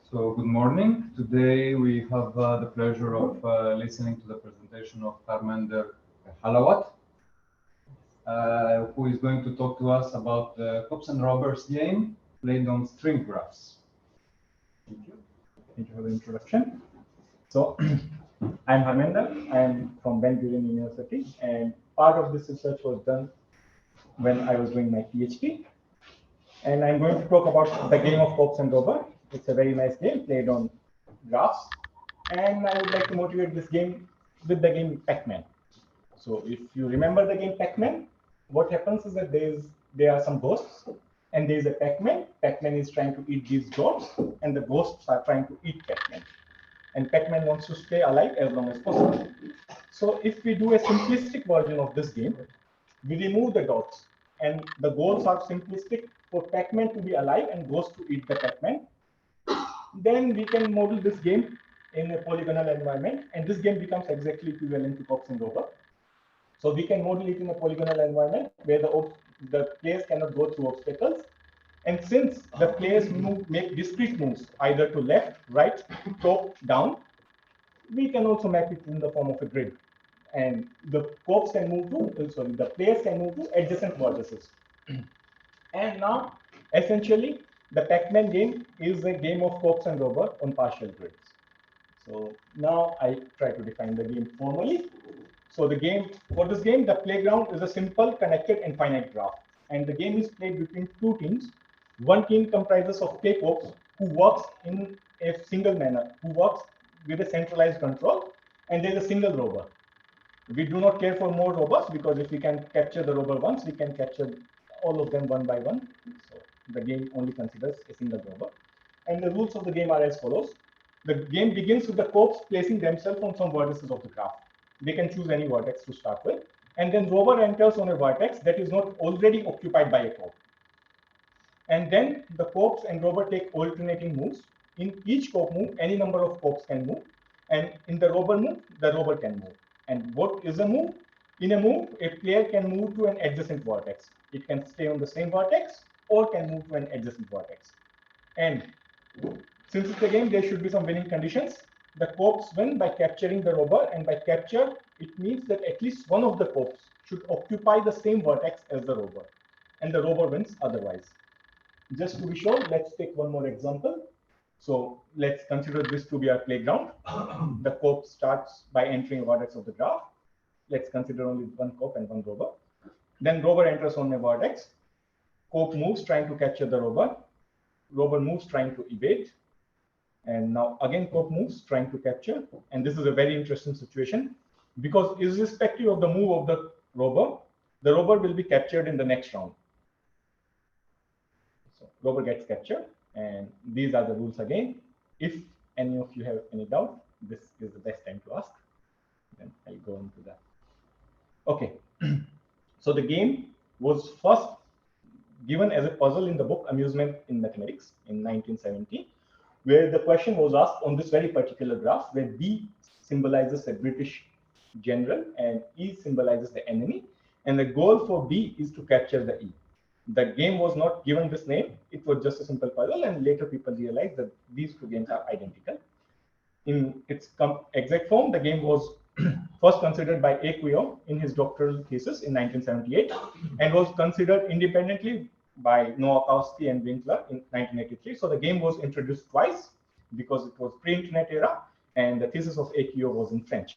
So good morning. Today we have the pleasure of listening to the presentation of Harmender Gahlawat, who is going to talk to us about the cops and robbers game played on string graphs. Thank you. Thank you for the introduction. So I'm Harmender. I'm from Ben Gurion University, and part of this research was done when I was doing my PhD. And I'm going to talk about the game of cops and robbers. It's a very nice game played on graphs. And I would like to motivate this game with the game Pac-Man. So if you remember the game Pac-Man, what happens is that there are some ghosts, and there is a Pac-Man. Pac-Man is trying to eat these ghosts, and the ghosts are trying to eat Pac-Man. And Pac-Man wants to stay alive as long as possible. So if we do a simplistic version of this game, we remove the dots, and the goals are simplistic for Pac-Man to be alive and ghosts to eat the Pac-Man. Then we can model this game in a polygonal environment, and this game becomes exactly equivalent to cops and robbers. So we can model it in a polygonal environment where the players cannot go through obstacles. And since the players make discrete moves, either to left, right, top, down, we can also map it in the form of a grid. And the cops can move the players can move to adjacent vertices. And now, essentially, the Pac-Man game is a game of cops and robbers on partial grids. So now I try to define the game formally. So for this game, the playground is a simple, connected, and finite graph. And the game is played between two teams. One team comprises of play cops who works in a single manner, who works with a centralized control, and there's a single robber. We do not care for more robbers because if we can capture the robber once, we can capture all of them one by one. So the game only considers a single robber. And the rules of the game are as follows. The game begins with the cops placing themselves on some vertices of the graph. They can choose any vertex to start with. And then robber enters on a vertex that is not already occupied by a cop. And then the cops and robber take alternating moves. In each cop move, any number of cops can move. And in the robber move, the robber can move. And what is a move? In a move, a player can move to an adjacent vertex. It can stay on the same vertex or can move to an adjacent vertex. And since it's a game, there should be some winning conditions. The cops win by capturing the robber, and by capture, it means that at least one of the cops should occupy the same vertex as the robber, and the robber wins otherwise. Just to be sure, let's take one more example. So let's consider this to be our playground. The cop starts by entering a vertex of the graph. Let's consider only one cop and one robber. Then robber enters on a vertex. Cop moves trying to capture the robber. Robber moves trying to evade. And now again cop moves trying to capture. And this is a very interesting situation because irrespective of the move of the robber will be captured in the next round. So robber gets captured, and these are the rules again. If any of you have any doubt, this is the best time to ask. Then I'll go into that. Okay, so the game was first given as a puzzle in the book Amusement in Mathematics in 1970, where the question was asked on this very particular graph, where B symbolizes a British general and E symbolizes the enemy. And the goal for B is to capture the E. The game was not given this name. It was just a simple puzzle, and later people realized that these two games are identical. In its exact form, the game was first considered by A. Kuo in his doctoral thesis in 1978 and was considered independently by Noah Kowski and Winkler in 1983. So the game was introduced twice because it was pre-internet era, and the thesis of A. Kuo was in French.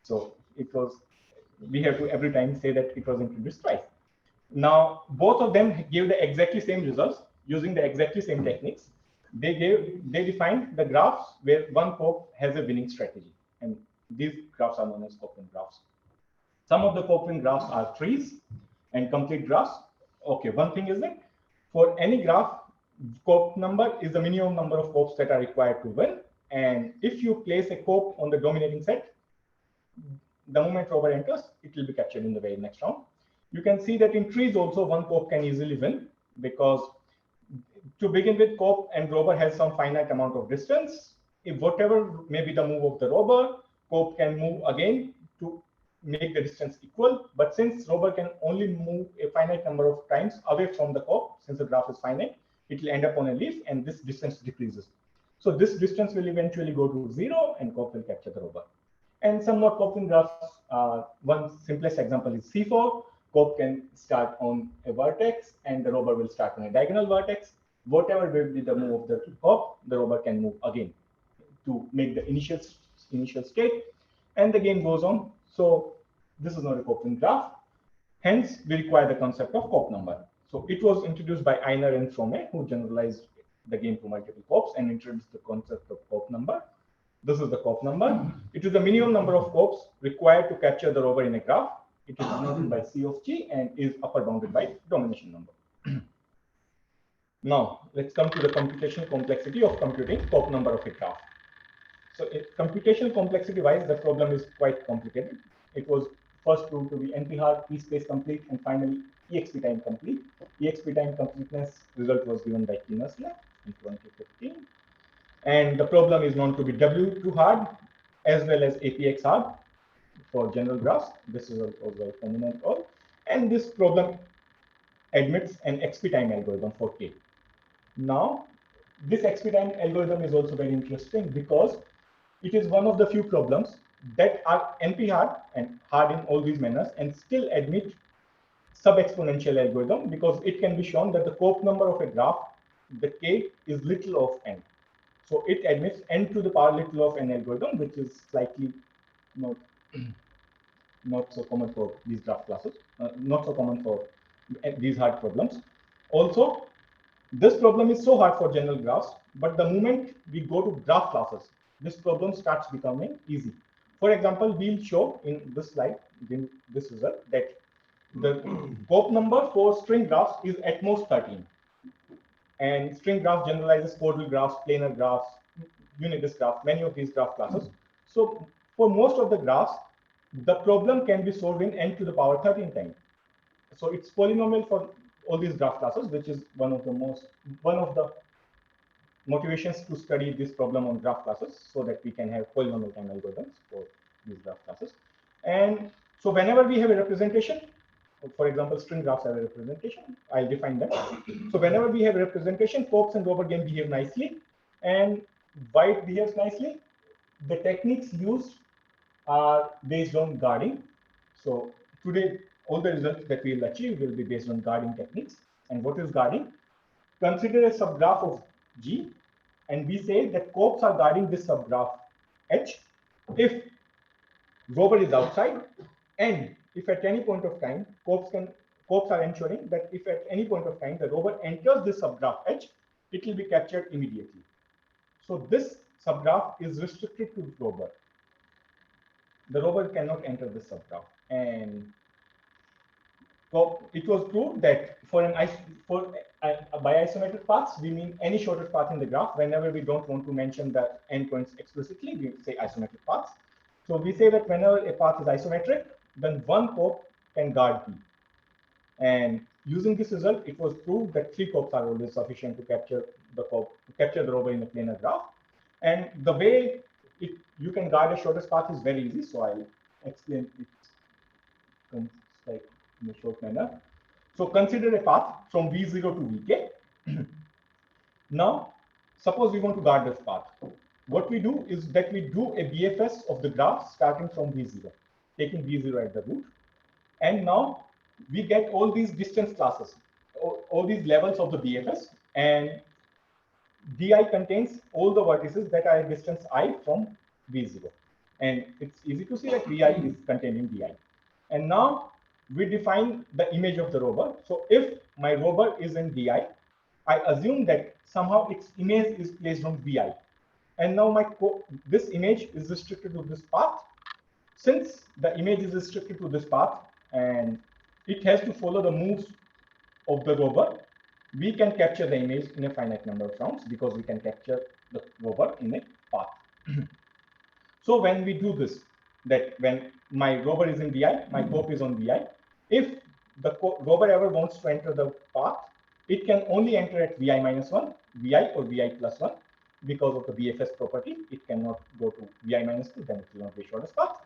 So we have to every time say that it was introduced twice. Now, both of them gave the exactly same results using the exactly same techniques. They defined the graphs where one cop has a winning strategy, and these graphs are known as cop-win graphs. Some of the cop-win graphs are trees and complete graphs. Okay, one thing is that for any graph, cop number is the minimum number of cops that are required to win. And if you place a cop on the dominating set, the moment robber enters, it will be captured in the very next round. You can see that in trees also one cop can easily win because to begin with, cop and robber has some finite amount of distance. If whatever may be the move of the robber, cop can move again to make the distance equal. But since robber can only move a finite number of times away from the cop, since the graph is finite, it will end up on a leaf and this distance decreases. So this distance will eventually go to 0 and COP will capture the rover. And some more coping graphs, one simplest example is C4. COP can start on a vertex and the rover will start on a diagonal vertex. Whatever will be the move of the COP, the rover can move again to make the initial state, and the game goes on. So this is not a coping graph. Hence, we require the concept of COP number. So it was introduced by Einer and Some, who generalized the game to multiple COPs and introduced the concept of COP number. This is the COP number. It is the minimum number of COPs required to capture the rover in a graph. It is denoted by C of G and is upper bounded by domination number. Now, let's come to the computational complexity of computing COP number of a graph. So computational complexity-wise, the problem is quite complicated. It was first proved to be NP-hard, P-space complete, and finally EXP time complete. EXP time completeness result was given by Kinosla in 2015. And the problem is known to be W2 hard as well as APX hard for general graphs. This is also very prominent all. And this problem admits an XP time algorithm for K. Now, this XP time algorithm is also very interesting because it is one of the few problems that are NP hard and hard in all these manners and still admit sub-exponential algorithm, because it can be shown that the COP number of a graph, the K, is little of n. So it admits n to the power little of n algorithm, which is slightly not so common for these graph classes, not so common for these hard problems. Also, this problem is so hard for general graphs, but the moment we go to graph classes, this problem starts becoming easy. For example, we'll show in this slide, in this result, that the COP number for string graphs is at most 13. And string graph generalizes chordal graphs, planar graphs, unit-list graphs, many of these graph classes. So for most of the graphs, the problem can be solved in n to the power 13 times. So it's polynomial for all these graph classes, which is one of the motivations to study this problem on graph classes, so that we can have polynomial time algorithms for these graph classes. And so whenever we have a representation, for example, string graphs have a representation, I'll define them. So whenever we have a representation, COPs and rover game behave nicely. And why it behaves nicely? The techniques used are based on guarding. So today, all the results that we will achieve will be based on guarding techniques. And what is guarding? Consider a subgraph of G, and we say that COPs are guarding this subgraph H if rover is outside, and if at any point of time, COPs are ensuring that if at any point of time the rover enters this subgraph H, it will be captured immediately. So this subgraph is restricted to the rover. The rover cannot enter this subgraph. And so it was proved that by isometric paths, we mean any shortest path in the graph. Whenever we don't want to mention the endpoints explicitly, we say isometric paths. So we say that whenever a path is isometric, then one COP can guard P. And using this result, it was proved that 3 COPs are always sufficient to capture the rover in a planar graph. And the way you can guard the shortest path is very easy. So I'll explain it like in a short manner. So consider a path from V0 to Vk. Now, suppose we want to guard this path. What we do is that we do a BFS of the graph starting from V0, taking V0 at the root. And now we get all these distance classes, all these levels of the BFS, and Di contains all the vertices that are at distance I from V0. And it's easy to see that Vi is contained in Di. And now we define the image of the rover. So if my rover is in Di, I assume that somehow its image is placed on Vi. And now this image is restricted to this path. Since the image is restricted to this path and it has to follow the moves of the rover, we can capture the image in a finite number of rounds because we can capture the rover in a path. So when we do this, that when my rover is in Vi, my COP is on Vi, if the rover ever wants to enter the path, it can only enter at Vi minus 1, Vi or Vi plus 1. Because of the BFS property, it cannot go to Vi minus 2, then it will not be shortest path.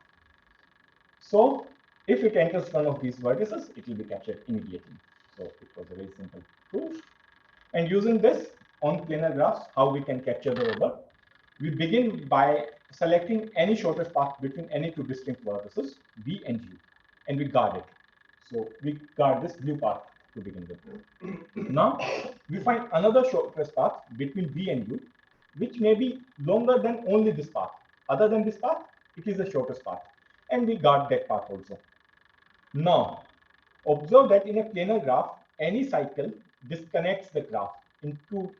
So if it enters one of these vertices, it will be captured immediately. So it was a very simple proof. And using this on planar graphs, how we can capture the rover. we begin by selecting any shortest path between any two distinct vertices, V and U, and we guard it. So we guard this blue path to begin with. Now, we find another shortest path between V and U, which may be longer than only this path. Other than this path, it is the shortest path, and we guard that path also. Now, observe that in a planar graph, any cycle disconnects the graph in two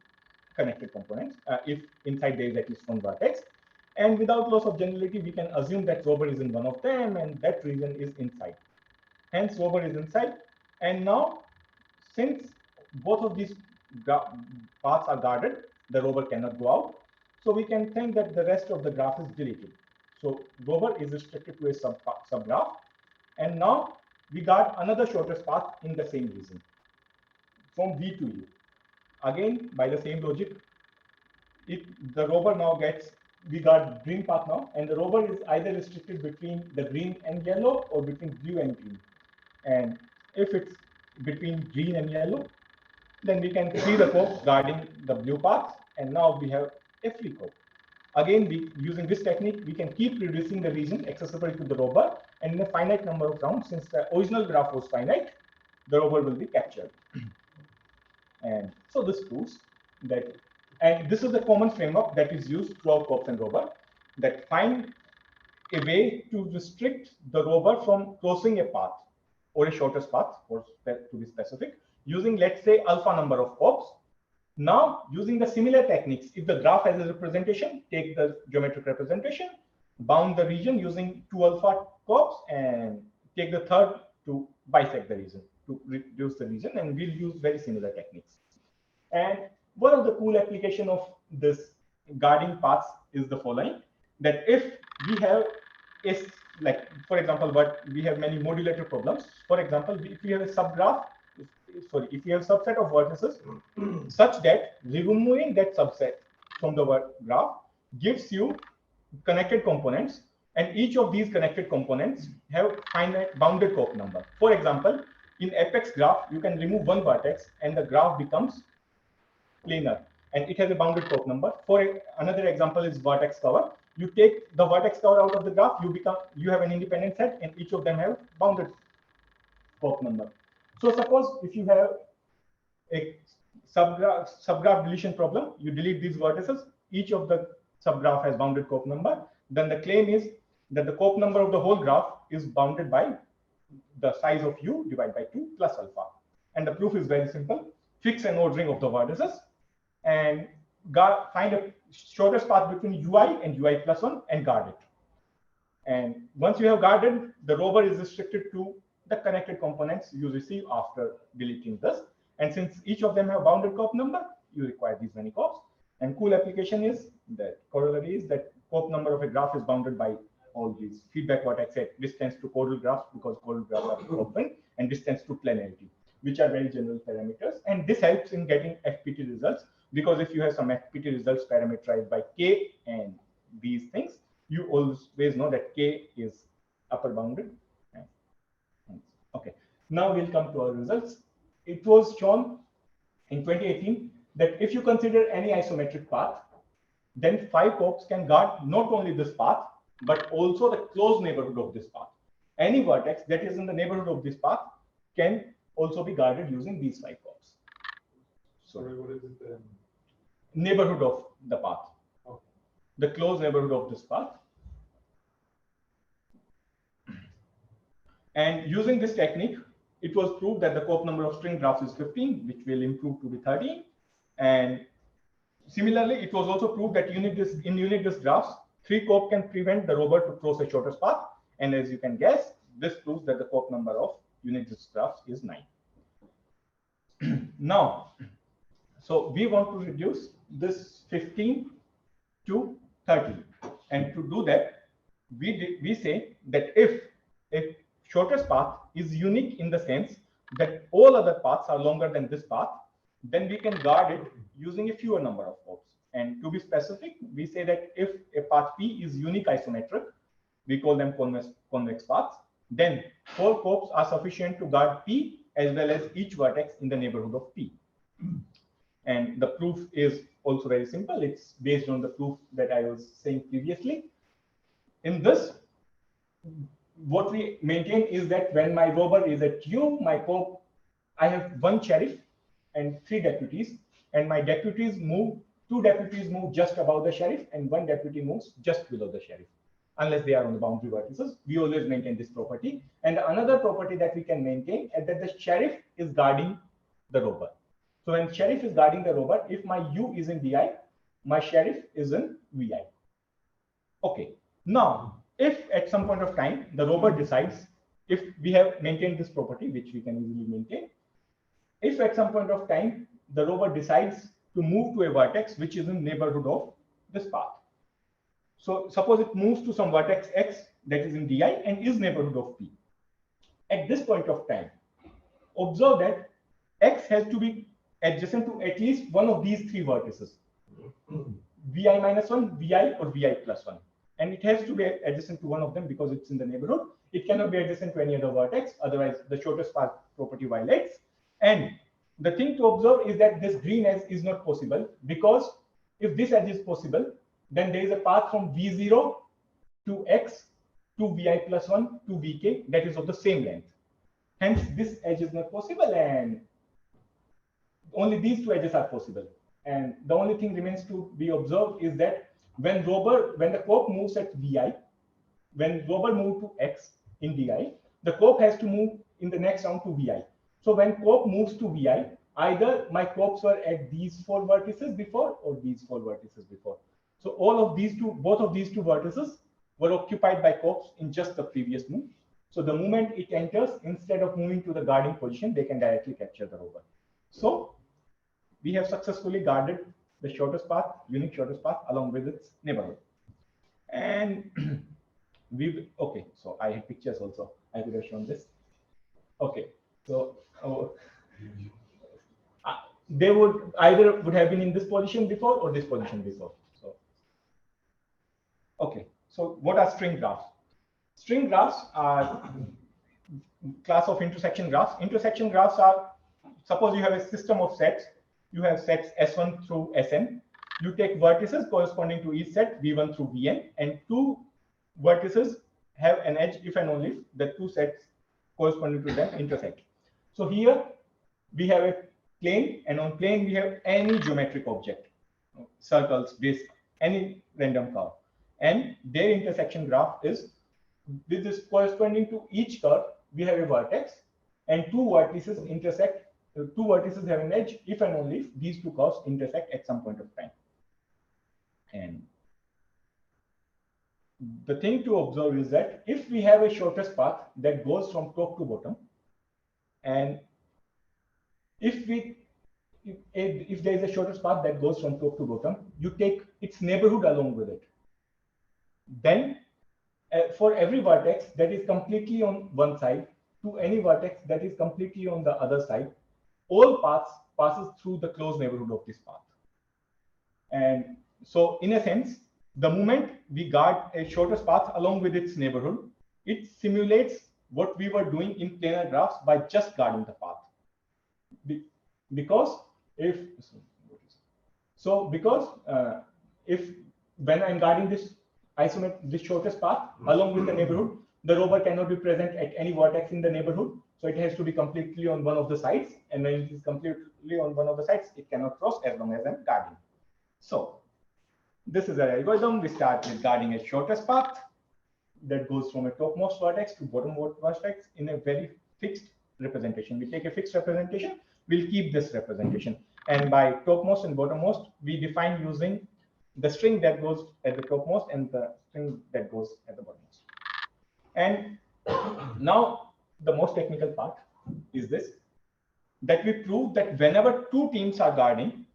connected components, if inside there is at least one vertex. And without loss of generality, we can assume that Zober is in one of them and that region is inside. Hence, Zober is inside. And now, since both of these paths are guarded, the Zober cannot go out. So we can think that the rest of the graph is deleted. So Zober is restricted to a subgraph. And now we guard another shortest path in the same region from V to U. Again, by the same logic, if the rover now gets, we got green path now, and the rover is either restricted between the green and yellow or between blue and green. And if it's between green and yellow, then we can see the code guarding the blue path, and now we have a free code. Again, using this technique, we can keep reducing the region accessible to the rover, and in a finite number of rounds, since the original graph was finite, the rover will be captured. And so this proves that, and this is the common framework that is used throughout COPS and rover, that find a way to restrict the rover from crossing a path or a shortest path, or to be specific, using, let's say, alpha number of COPS. Now, using the similar techniques, if the graph has a representation, take the geometric representation, bound the region using 2 alpha COPS, and take the third to bisect the region, to reduce the region, and we'll use very similar techniques. And one of the cool application of this guarding paths is the following, that if we have like, for example, but we have many modulator problems. For example, if we have a subgraph, if you have a subset of vertices such that removing that subset from the graph gives you connected components, and each of these connected components have finite bounded COP number. For example, in apex graph, you can remove one vertex and the graph becomes planar, and it has a bounded COP number. For another example is vertex cover. You take the vertex cover out of the graph, you have an independent set, and each of them have bounded COP number. So suppose if you have a subgraph deletion problem, you delete these vertices, each of the subgraph has bounded COP number, then the claim is that the COP number of the whole graph is bounded by the size of U divided by 2 plus alpha. And the proof is very simple. Fix an ordering of the vertices and find a shortest path between UI and UI plus 1 and guard it. And once you have guarded, the rover is restricted to the connected components you receive after deleting this. And since each of them have bounded COP number, you require these many COPs. And cool application is that corollary is that COP number of a graph is bounded by all these feedback vertex set, distance to chordal graphs, because chordal graphs are open, and distance to planarity, which are very general parameters. And this helps in getting FPT results, because if you have some FPT results parameterized by K and these things, you always know that K is upper bounded. Okay, now we'll come to our results. It was shown in 2018 that if you consider any isometric path, then 5 COPs can guard not only this path, but also the close neighborhood of this path. Any vertex that is in the neighborhood of this path can also be guarded using these 5 COPs. So, what is it? Neighborhood of the path. Okay. The close neighborhood of this path. And using this technique, it was proved that the COP number of string graphs is 15, which will improve to be 13. And similarly, it was also proved that in unit disk graphs, 3 COP can prevent the rover to cross a shortest path. And as you can guess, this proves that the COP number of unit disk graphs is 9. Now, so we want to reduce this 15 to 13. And to do that, we say that if a shortest path is unique in the sense that all other paths are longer than this path, then we can guard it using a fewer number of COPs. And to be specific, we say that if a path P is unique isometric, we call them convex paths, then 4 COPs are sufficient to guard P as well as each vertex in the neighborhood of P. And the proof is also very simple. It's based on the proof that I was saying previously. In this, what we maintain is that when my robber is at U, my cope, I have one sheriff and 3 deputies, and my deputies move, 2 deputies move just above the sheriff, and 1 deputy moves just below the sheriff, unless they are on the boundary vertices. We always maintain this property. And another property that we can maintain is that the sheriff is guarding the robber. So when sheriff is guarding the robber, if my U is in DI, my sheriff is in VI. Okay. Now, if at some point of time the robber decides, if we have maintained this property, which we can easily maintain, if at some point of time the rover decides to move to a vertex which is in neighborhood of this path. So suppose it moves to some vertex X that is in DI and is neighborhood of P. At this point of time, observe that X has to be adjacent to at least one of these 3 vertices, VI minus 1, VI, or VI plus 1. And it has to be adjacent to one of them because it's in the neighborhood. It cannot be adjacent to any other vertex, otherwise the shortest path property violates. And the thing to observe is that this green edge is not possible, because if this edge is possible, then there is a path from V0 to X to VI plus 1 to VK that is of the same length. Hence, this edge is not possible, and only these 2 edges are possible. And the only thing remains to be observed is that when the cope moves at VI, when robber moves to X in DI, the cope has to move in the next round to VI. So when cope moves to VI, either my copes were at these 4 vertices before or these 4 vertices before. So both of these 2 vertices were occupied by copes in just the previous move. So the moment it enters, instead of moving to the guarding position, they can directly capture the robber. So we have successfully guarded the shortest path, unique shortest path, along with its neighborhood. And okay, so I have pictures also. I could have shown this. Okay, so they would have been in this position before or this position before. So okay, so what are string graphs? String graphs are class of intersection graphs. Intersection graphs are, suppose you have a system of sets. You have sets S1 through Sn. You take vertices corresponding to each set V1 through Vn, and 2 vertices have an edge if and only if the 2 sets corresponding to them intersect. So here we have a plane, and on plane we have any geometric object, circles, disc, any random curve, and their intersection graph is, with this corresponding to each curve we have a vertex, and 2 vertices intersect. 2 vertices have an edge if and only if these 2 curves intersect at some point of time. And the thing to observe is that if we have a shortest path that goes from top to bottom, and if there is a shortest path that goes from top to bottom, you take its neighborhood along with it. Then for every vertex that is completely on one side to any vertex that is completely on the other side, all paths passes through the closed neighborhood of this path. And so in a sense, the moment we guard a shortest path along with its neighborhood, it simulates what we were doing in planar graphs by just guarding the path. Because if when I'm guarding this this shortest path along with the neighborhood, the robber cannot be present at any vertex in the neighborhood. So it has to be completely on one of the sides, and when it is completely on one of the sides, it cannot cross as long as I'm guarding. So this is our algorithm. We start with guarding a shortest path that goes from a topmost vertex to bottommost vertex in a very fixed representation. We take a fixed representation, we'll keep this representation. And by topmost and bottommost, we define using the string that goes at the topmost and the string that goes at the bottommost. And now the most technical part is this, that we prove that whenever 2 teams are guarding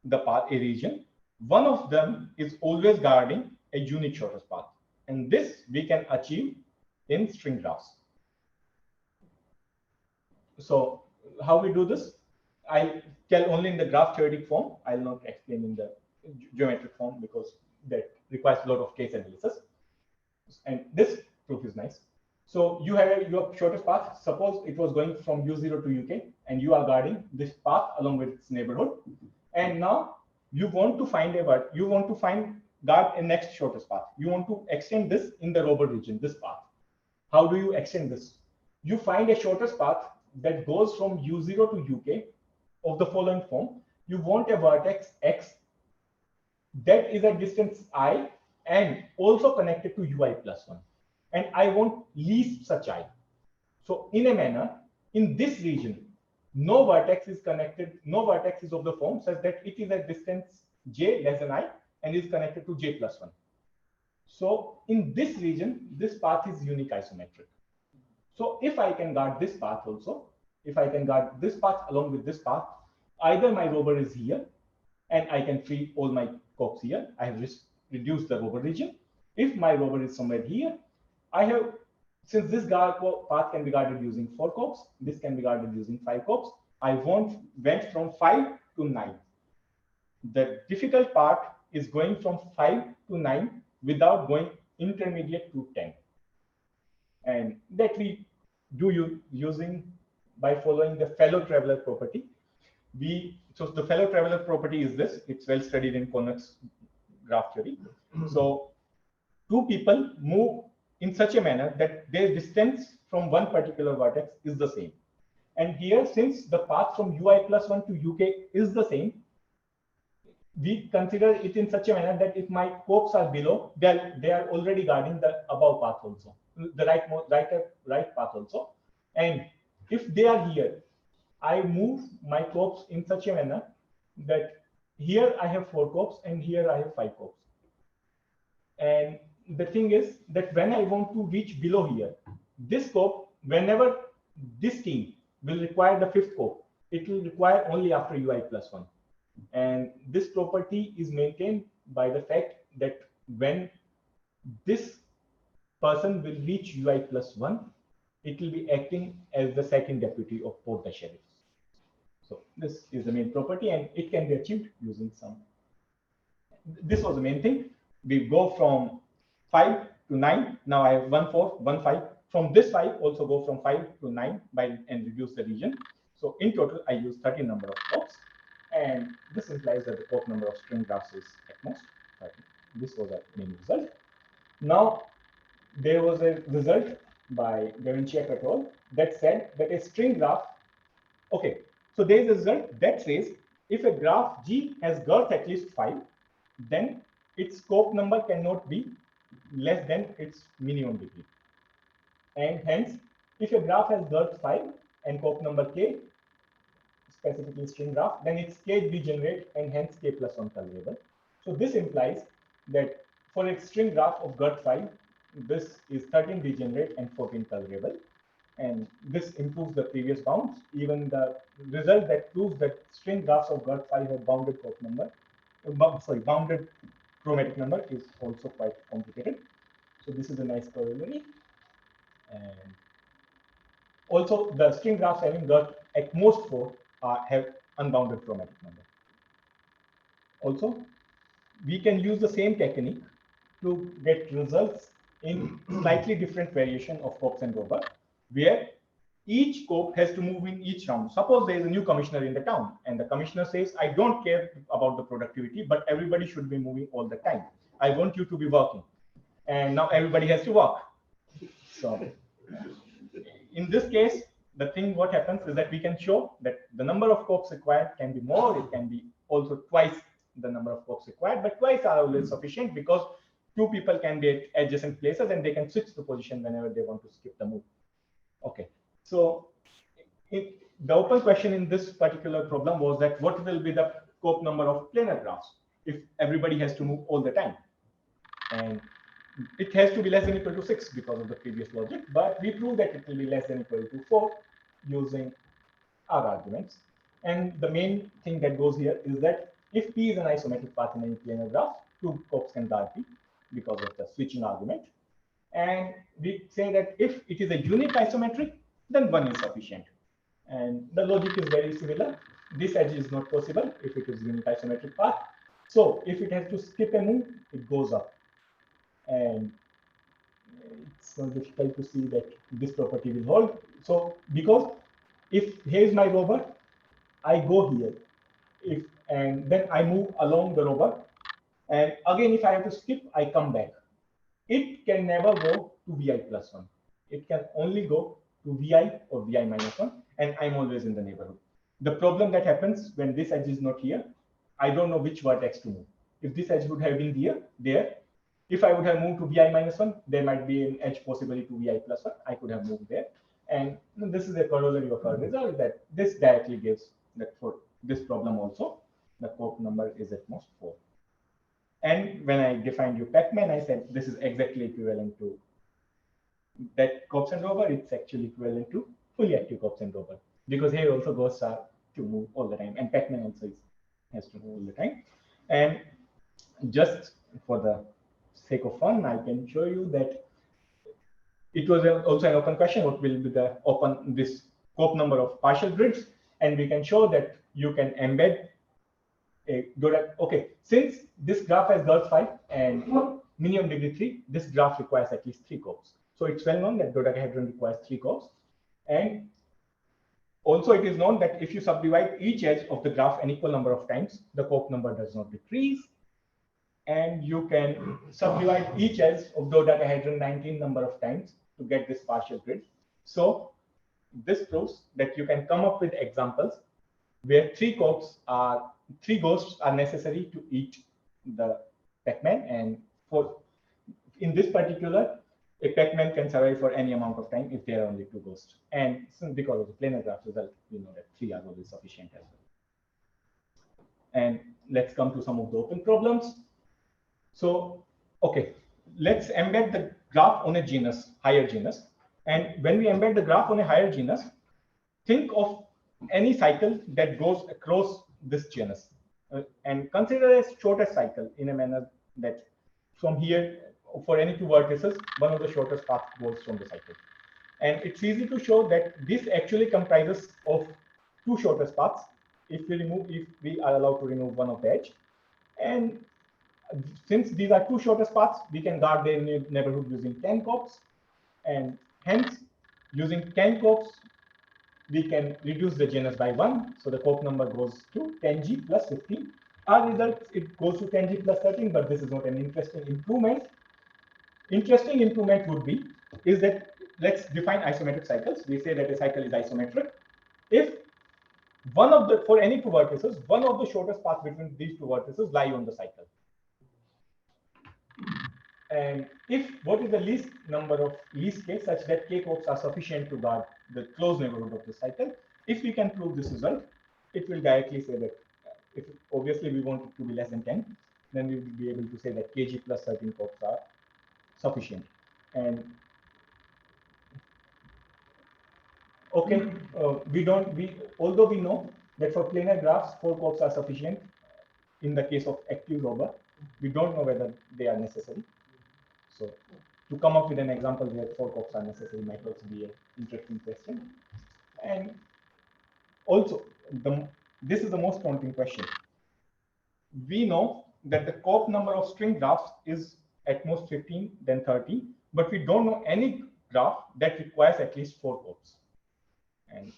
the path, a region, one of them is always guarding a unique shortest path. And this we can achieve in string graphs. So how we do this, I tell only in the graph theoretic form. I'll not explain in the geometric form because that requires a lot of case analysis. And this proof is nice. So you have your shortest path. Suppose it was going from U0 to UK, and you are guarding this path along with its neighborhood. And now you want to find guard a next shortest path. You want to extend this in the robot region, this path. How do you extend this? You find a shortest path that goes from U0 to UK of the following form. You want a vertex X that is at distance I and also connected to Ui plus 1. And I want least such I. So in a manner, in this region, no vertex is connected, no vertex is of the form such that it is at distance j less than I and is connected to j plus 1. So in this region, this path is unique isometric. So if I can guard this path also, if I can guard this path along with this path, either my rover is here and I can free all my copes here. I have reduced the rover region. If my rover is somewhere here, I have, since this path can be guarded using 4 copes, this can be guarded using 5 copes. I went from 5 to 9. The difficult part is going from 5 to 9 without going intermediate to 10. And that we do using by following the fellow traveler property. So the fellow traveler property is this. It's well studied in convex graph theory. So two people move in such a manner that their distance from one particular vertex is the same. And here, since the path from Ui plus 1 to UK is the same, we consider it in such a manner that if my copes are below, they are already guarding the above path also, the right path also. And if they are here, I move my copes in such a manner that here I have 4 copes and here I have 5 copes. And the thing is that when I want to reach below here, this cope, whenever this team will require the 5th cope, it will require only after Ui plus 1. And this property is maintained by the fact that when this person will reach Ui plus 1, it will be acting as the second deputy of both the sheriffs. So this is the main property, and it can be achieved using some. This was the main thing. We go from 5 to 9. Now I have 1 4, 1 5. From this 5, also go from 5 to 9 and reduce the region. So in total, I use 13 number of copes. And this implies that the cope number of string graphs is at most 30. This was our main result. Now, there was a result by Gavenciak et al. That said that a string graph, okay, so there is a result that says if a graph G has girth at least 5, then its scope number cannot be less than its minimum degree. And hence, if a graph has girth 5 and scope number k, specifically string graph, then its k degenerate and hence k plus 1 tolerable. So this implies that for its string graph of girth 5, this is 13 degenerate and 14 tolerable. And this improves the previous bounds. Even the result that proves that string graphs of girth 5 have bounded cope number, bounded chromatic number is also quite complicated. So this is a nice corollary. And also the string graphs having girth at most 4 have unbounded chromatic number. Also, we can use the same technique to get results in slightly different variation of copes and rover, where each cope has to move in each round. Suppose there is a new commissioner in the town, and the commissioner says, I don't care about the productivity, but everybody should be moving all the time. I want you to be working. And now everybody has to work. So in this case, the thing what happens is that we can show that the number of copes required can be more, it can be also twice the number of copes required, but twice are always sufficient because 2 people can be at adjacent places and they can switch the position whenever they want to skip the move. Okay, so the open question in this particular problem was that what will be the cope number of planar graphs if everybody has to move all the time? And it has to be less than or equal to 6 because of the previous logic, but we prove that it will be less than or equal to 4 using our arguments. And the main thing that goes here is that if P is an isometric path in any planar graph, 2 copes can guard P because of the switching argument. And we say that if it is a unique isometric, then 1 is sufficient. And the logic is very similar. This edge is not possible if it is unique isometric path. So if it has to skip a move, it goes up. And it's so difficult to see that this property will hold. So because if here is my rover, I go here. and then I move along the robot, and again if I have to skip, I come back. It can never go to vi plus 1. It can only go to vi or vi minus 1, and I'm always in the neighborhood. The problem that happens when this edge is not here, I don't know which vertex to move. If this edge would have been there, if I would have moved to vi minus 1, there might be an edge possibly to vi plus 1. I could have moved there. And this is a corollary of our result that this directly gives that for this problem also, the cope number is at most 4. And when I defined Pacman, I said this is exactly equivalent to that Cops and rover. It's actually equivalent to fully active Cops and rover, because here also ghosts are to move all the time, and Pacman also has to move all the time. And just for the sake of fun, I can show you that it was also an open question. What will be the this Cope number of partial grids? And we can show that you can embed a okay, since this graph has Gauss 5 and minimum degree 3, this graph requires at least 3 Copes. So it's well known that dodecahedron requires 3 Copes. And also it is known that if you subdivide each edge of the graph an equal number of times, the Cope number does not decrease. And you can subdivide each edge of dodecahedron 19 number of times to get this partial grid. So this proves that you can come up with examples where 3 ghosts are necessary to eat the Pacman, and in this particular, a Pacman can survive for any amount of time if there are only 2 ghosts. And because of the planar graph result, we know that 3 are always sufficient as well. And let's come to some of the open problems. So, okay, let's embed the graph on a genus, higher genus. And when we embed the graph on a higher genus, think of any cycle that goes across this genus, and consider a shortest cycle in a manner that from here, for any 2 vertices, one of the shortest paths goes from the cycle. And it's easy to show that this actually comprises of 2 shortest paths if we are allowed to remove one of the edge. And since these are 2 shortest paths, we can guard their neighborhood using 10 Copes, and hence using 10 Copes, we can reduce the genus by 1. So the Cope number goes to 10G plus 15. Our result, it goes to 10G plus 13, but this is not an interesting improvement. Interesting improvement would be, is that let's define isometric cycles. We say that a cycle is isometric. If for any 2 vertices, one of the shortest paths between these 2 vertices lie on the cycle. And if what is the least case such that K Copes are sufficient to guard the closed neighborhood of the cycle, if we can prove this result, it will directly say that if obviously we want it to be less than 10, then we will be able to say that Kg plus 13 Copes are sufficient. And okay, although we know that for planar graphs 4 Copes are sufficient in the case of active rover, we don't know whether they are necessary. So to come up with an example where 4 Copes are necessary might also be an interesting question. And also, this is the most daunting question. We know that the Cope number of string graphs is at most 15, then 30, but we don't know any graph that requires at least 4 Copes. And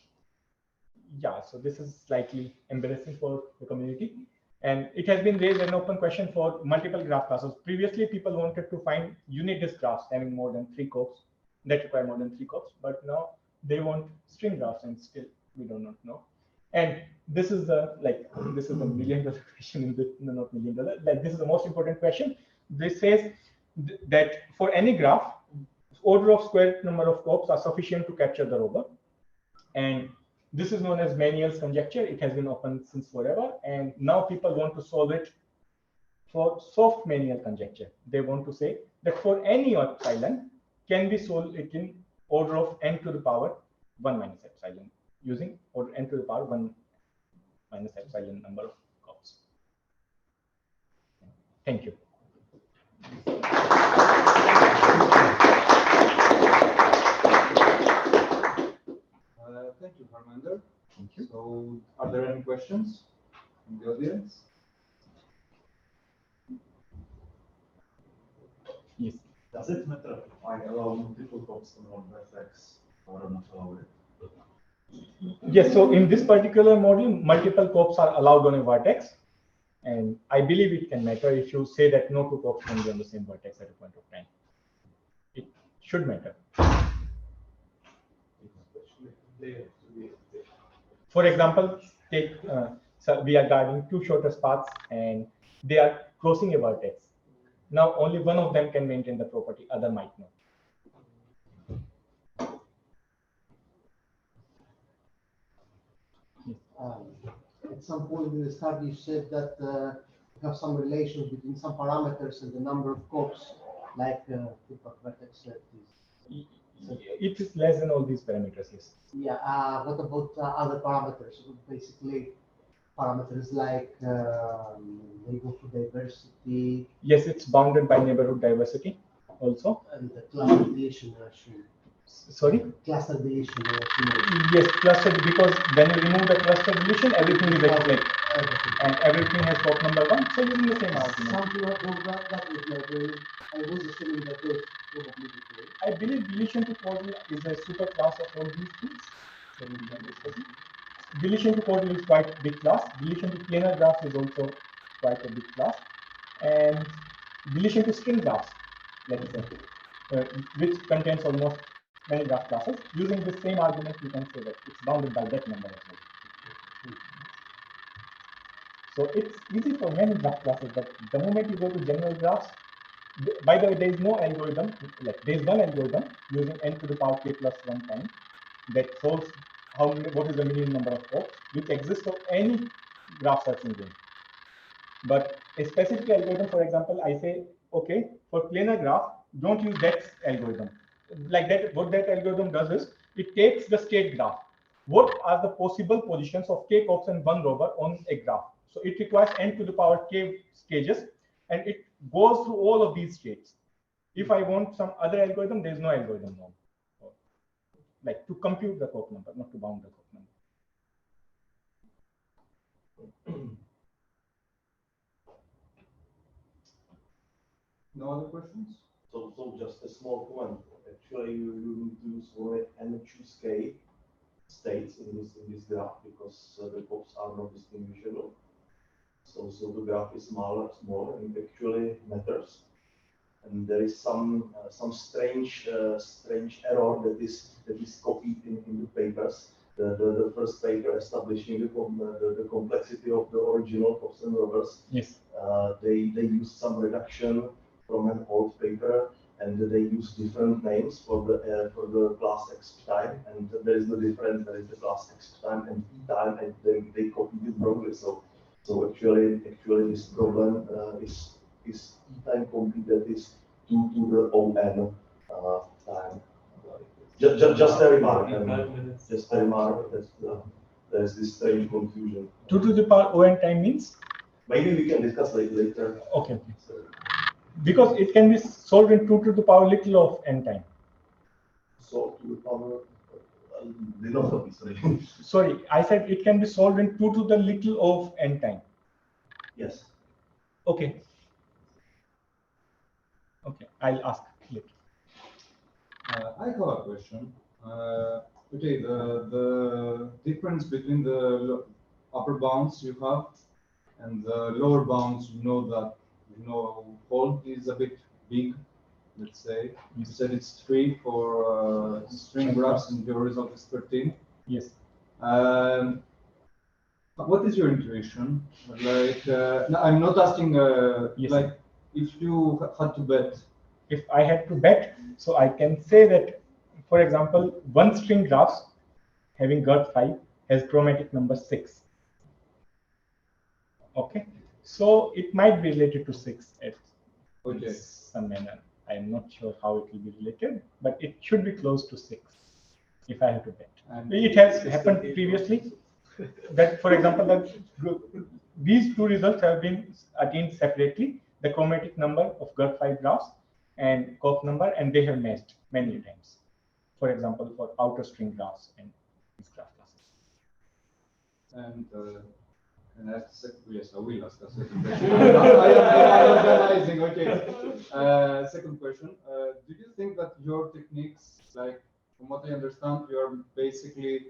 yeah, so this is slightly embarrassing for the community. And it has been raised an open question for multiple graph classes. Previously, people wanted to find unit disk graphs having more than 3 Copes that require more than 3 Copes, but now they want string graphs, and still we do not know. And this is the $1 million question in the not $1 million. Like, this is the most important question. This says that for any graph, order of square number of Copes are sufficient to capture the rover. And this is known as Manuel's conjecture. It has been open since forever, and now people want to solve it for soft Manuel conjecture. They want to say that for any epsilon can be solved in order of n to the power 1 minus epsilon, using order n to the power 1 minus epsilon number of Copes. Thank you. Thank you, Harmender. Thank you. So, are there any questions from the audience? Yes. Does it matter if I allow multiple Copes on one vertex or not allow it? Yes, so in this particular model, multiple copes are allowed on a vertex. And I believe it can matter if you say that no two copes can be on the same vertex at a point of time. It should matter. For example, take so we are guarding two shortest paths and they are crossing a vertex. Now only one of them can maintain the property, other might not. At some point in the study, you said that you have some relation between some parameters and the number of copes, like feedback vertex set is. It is less than all these parameters, yes. Yeah, what about other parameters? Basically, parameters like neighborhood diversity. Yes, it's bounded by neighborhood diversity also. And the cluster deviation, actually. Sorry? Cluster deviation. Yes, cluster, because when you remove the cluster deletion, everything is explained. And everything has cop number 1, so using the same argument. Something like that was my brain. I was assuming that was probably the case. I believe deletion to causal is a super class of all these things. Deletion to causal is quite a big class. Deletion to planar graphs is also quite a big class. And deletion to string graphs, let's say, which contains almost many graph classes. Using the same argument, you can say that it's bounded by that number as well. So it's easy for many graph classes, but the moment you go to general graphs, by the way, there is no algorithm, like there is one algorithm using n to the power k plus 1 time that solves what is the minimum number of copes, which exists for any graph searching game. But a specific algorithm, for example, I say, okay, for planar graph, don't use that algorithm. Like that, what that algorithm does is, it takes the state graph. What are the possible positions of k copes and one rover on a graph? So it requires n to the power k stages, and it goes through all of these states. If I want some other algorithm, there is no algorithm now. Like to compute the cope number, not to bound the cope number. No other questions? So just a small comment. Actually, you need to use only n choose k states in this graph because the copes are not distinguishable. So the graph is smaller, and it actually matters. And there is some strange error that is copied in the papers. The first paper establishing the complexity of the original copes and rovers. Yes. They used some reduction from an old paper, and they use different names for the class x time, and there is no difference. There is the class x time and p time, and they copied it wrongly. So actually this problem is p time computed is 2 to the on time. Just a remark. Just a remark that there's this strange confusion. 2 to the power on time means? Maybe we can discuss later. Okay. So, because it can be solved in 2 to the power little of n time. So to the power, sorry. Sorry, I said it can be solved in 2 to the little of n time. Yes. Okay. Okay, I'll ask later. I have a question. Okay, the difference between the upper bounds you have and the lower bounds, hold is a bit big, let's say. You said it's 3 for string graphs and your result is 13. Yes. What is your intuition? Like, no, I'm not asking, yes. Like, if you had to bet. If I had to bet, so I can say that, for example, one string graphs having GERT5 has chromatic number 6. Okay, so it might be related to 6 at some manner. I'm not sure how it will be related, but it should be close to 6 if I have to bet. And it has happened previously that, for example, that these two results have been attained separately, the chromatic number of GERT5 graphs and COP number, and they have matched many times. For example, for outer string graphs and these graph classes. And yes, I will ask a second question. I am organizing. Okay. Second question. Do you think that your techniques, like from what I understand, you are basically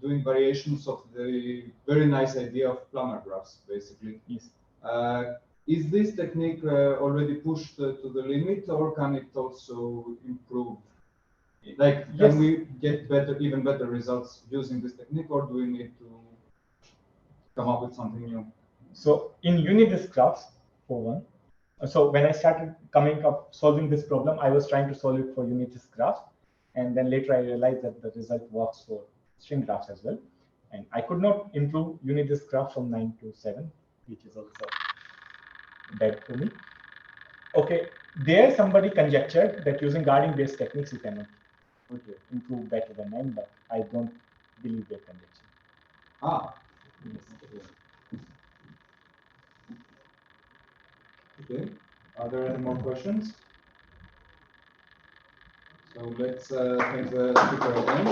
doing variations of the very nice idea of planar graphs, basically. Yes. Is this technique already pushed to the limit, or can it also improve? Like, Yes. can we get better, even better results using this technique, or do we need to come up with something new? So in unit graphs, for one, so when I started solving this problem, I was trying to solve it for unit graphs, and then later I realized that the result works for string graphs as well. And I could not improve unit graph from 9 to 7, which is also bad for me. Okay, there somebody conjectured that using guarding-based techniques you cannot improve better than 9, but I don't believe their conjecture. Ah, Yes. okay. Are there any more questions? So let's thank the speaker again.